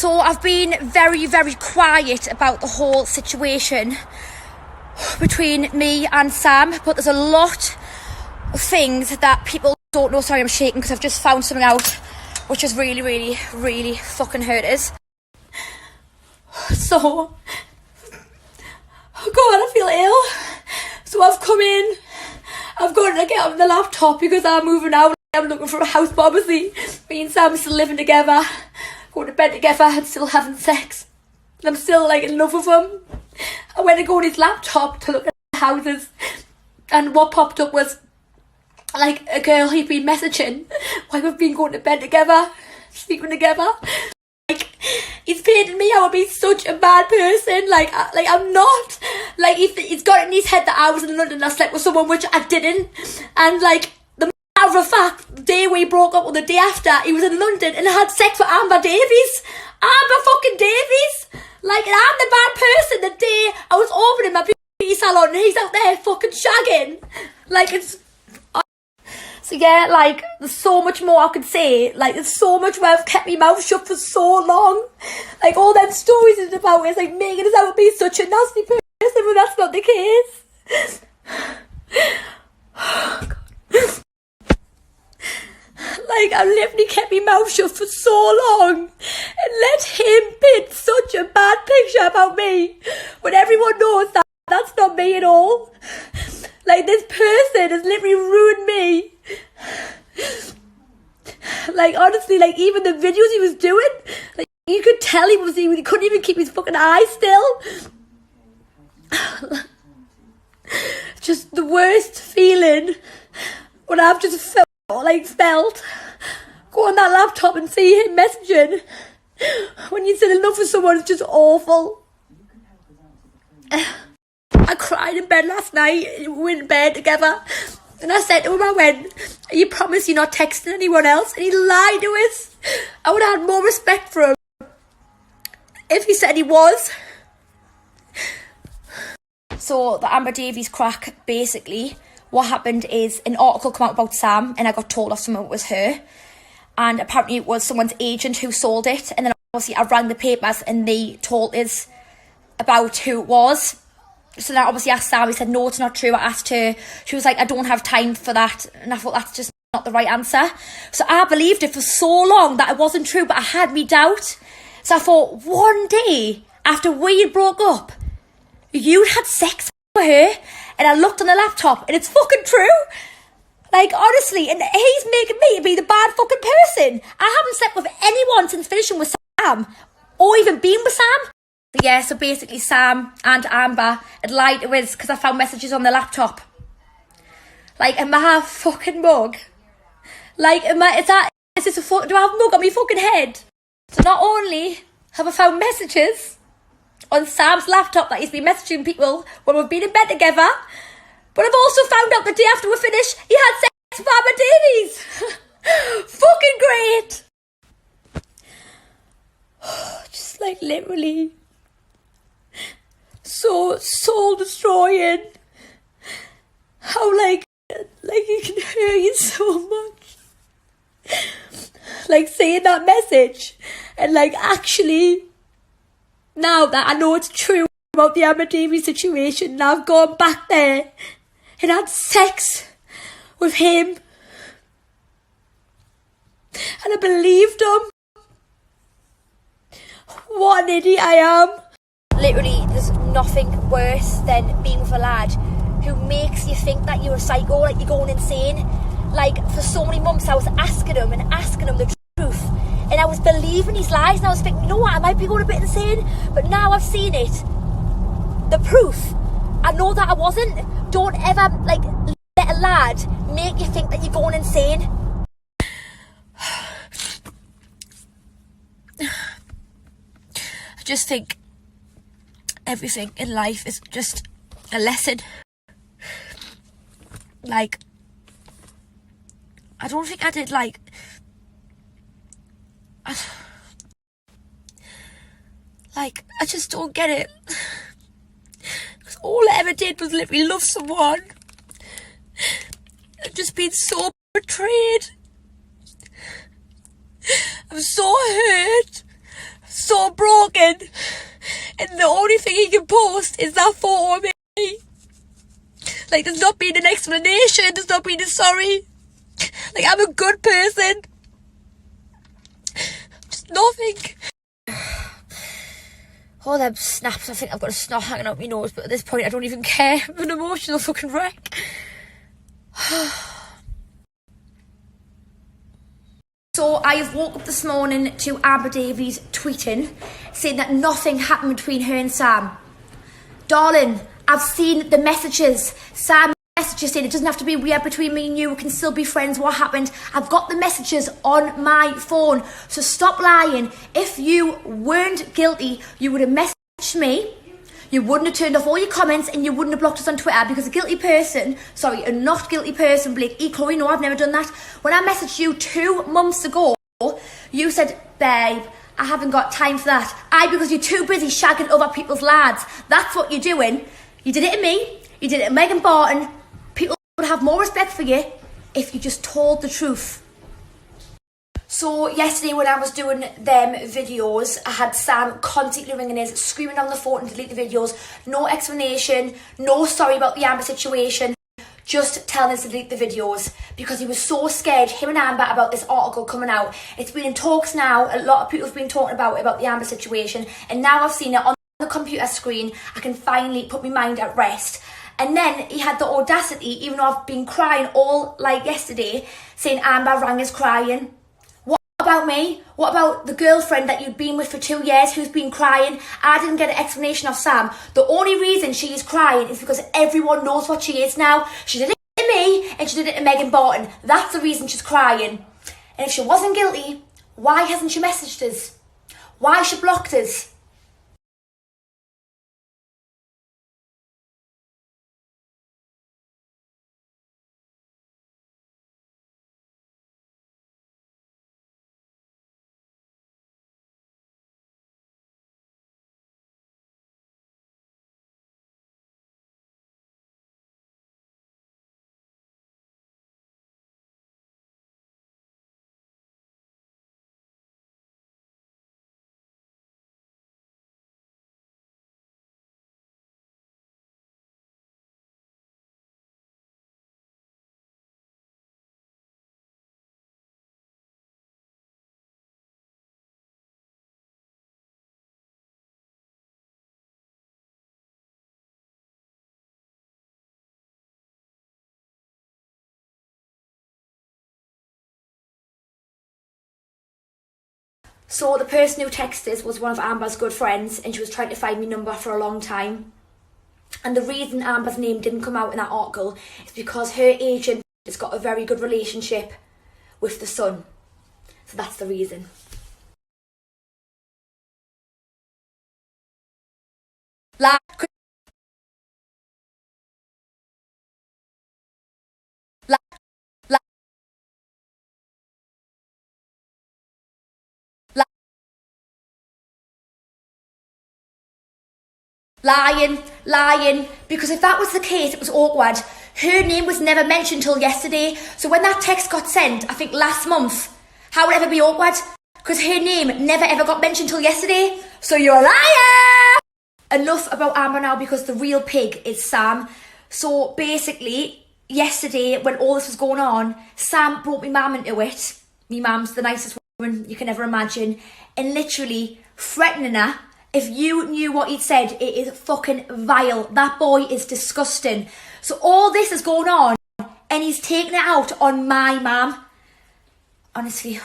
So I've been very, very quiet about the whole situation between me and Sam, but there's a lot of things that people don't know. Sorry, I'm shaking because I've just found something out which has really, really, really fucking hurt us. So, oh God, I feel ill. So I've come in, I've got to get on the laptop because I'm moving out. I'm looking for a house, but obviously me and Sam are still living together, going to bed together and still having sex. And I'm still like in love with him. I went to go on his laptop to look at the houses, and what popped up was like a girl he'd been messaging while we've been going to bed together, sleeping together. Like, he's painted me out to be such a bad person. Like I'm not. Like, he's got it in his head that I was in London and I slept with someone, which I didn't. And like, the matter of fact, the day we broke up or the day after, he was in London and had sex with Amber Davies. Amber fucking Davies. Like, and I'm the bad person the day I was opening my beauty salon and he's out there fucking shagging. Like, it's... So yeah, like, there's so much more I could say. Like, there's so much where I've kept my mouth shut for so long. Like, all them stories is about is like making us out to be such a nasty person, but that's not the case. Oh, God. Like, I literally kept my mouth shut for so long and let him paint such a bad picture about me when everyone knows that that's not me at all. Like, this person has literally ruined me. Like, honestly, like, even the videos he was doing, like, you could tell he couldn't even keep his fucking eyes still. Just the worst feeling when I've just felt go on that laptop and see him messaging when you're still in love with someone. It's just awful. I cried in bed last night. We were in bed together and I said to him, I went, you promise you're not texting anyone else? And he lied to us. I would have had more respect for him if he said he was. So the Amber Davies crack, basically what happened is an article came out about Sam and I got told off someone it was her, and apparently it was someone's agent who sold it, and then obviously I rang the papers and they told us about who it was. So then I obviously asked Sam, he said no, it's not true. I asked her, she was like, I don't have time for that, and I thought that's just not the right answer. So I believed it for so long that it wasn't true, but I had me doubt. So I thought, one day after we had broke up, you'd had sex with her, and I looked on the laptop and it's fucking true. Like, honestly, and he's making me be the bad fucking person. I haven't slept with anyone since finishing with Sam, or even been with Sam. Yeah, so basically Sam and Amber had lied to us because I found messages on the laptop. Like, am I a fucking mug? Like, do I have a mug on my fucking head? So not only have I found messages on Sam's laptop that he's been messaging people when we've been in bed together, but I've also found out the day after we finished he had sex with Amber Davies. Fucking great. Just like literally so soul destroying. How like it can hurt you so much. Like saying that message and like actually, now that I know it's true about the Amber Davies situation, now I've gone back there and had sex with him. And I believed him. What an idiot I am. Literally, there's nothing worse than being with a lad who makes you think that you're a psycho, like you're going insane. Like, for so many months I was asking him the truth. And I was believing his lies, and I was thinking, you know what, I might be going a bit insane, but now I've seen it. The proof. I know that I wasn't. Don't ever, like, let a lad make you think that you're going insane. I just think everything in life is just a lesson. Like, I don't think I did, like... I just don't get it. Because all I ever did was literally love someone. I've just been so betrayed. I'm so hurt. So so broken. And the only thing he can post is that photo of me. Like, there's not been an explanation, there's not been a sorry. Like, I'm a good person. Just nothing. All them snaps, I think I've got a snot hanging out my nose, but at this point I don't even care. I'm an emotional fucking wreck. So I have woke up this morning to Amber Davies tweeting, saying that nothing happened between her and Sam. Darling, I've seen the messages. Sam messages saying it doesn't have to be weird between me and you. We can still be friends. What happened? I've got the messages on my phone. So stop lying. If you weren't guilty, you would have messaged me. You wouldn't have turned off all your comments and you wouldn't have blocked us on Twitter, because a not guilty person, Blake, Chloe, no, I've never done that. When I messaged you 2 months ago, you said, babe, I haven't got time for that. Because you're too busy shagging other people's lads. That's what you're doing. You did it to me. You did it to Megan Barton. People would have more respect for you if you just told the truth. So yesterday when I was doing them videos, I had Sam constantly ringing us, screaming on the phone to delete the videos. No explanation, no sorry about the Amber situation, just telling us to delete the videos because he was so scared, him and Amber, about this article coming out. It's been in talks now, a lot of people have been talking about the Amber situation, and now I've seen it on the computer screen, I can finally put my mind at rest. And then he had the audacity, even though I've been crying all like yesterday, saying Amber rang us crying. What about me? What about the girlfriend that you've been with for 2 years who's been crying? I didn't get an explanation of Sam. The only reason she is crying is because everyone knows what she is now. She did it to me and she did it to Megan Barton. That's the reason she's crying. And if she wasn't guilty, why hasn't she messaged us? Why has she blocked us? So the person who texted us was one of Amber's good friends, and she was trying to find my number for a long time. And the reason Amber's name didn't come out in that article is because her agent has got a very good relationship with the son. So that's the reason. Lying, because if that was the case, it was awkward. Her name was never mentioned till yesterday, so when that text got sent, I think last month, how would it ever be awkward? Because her name never ever got mentioned till yesterday, so you're a liar! Enough about Amber now, because the real pig is Sam. So basically, yesterday, when all this was going on, Sam brought me mum into it. Me mum's the nicest woman you can ever imagine, and literally threatening her. If you knew what he'd said, it is fucking vile. That boy is disgusting. So all this is going on, and he's taking it out on my mum. Honestly.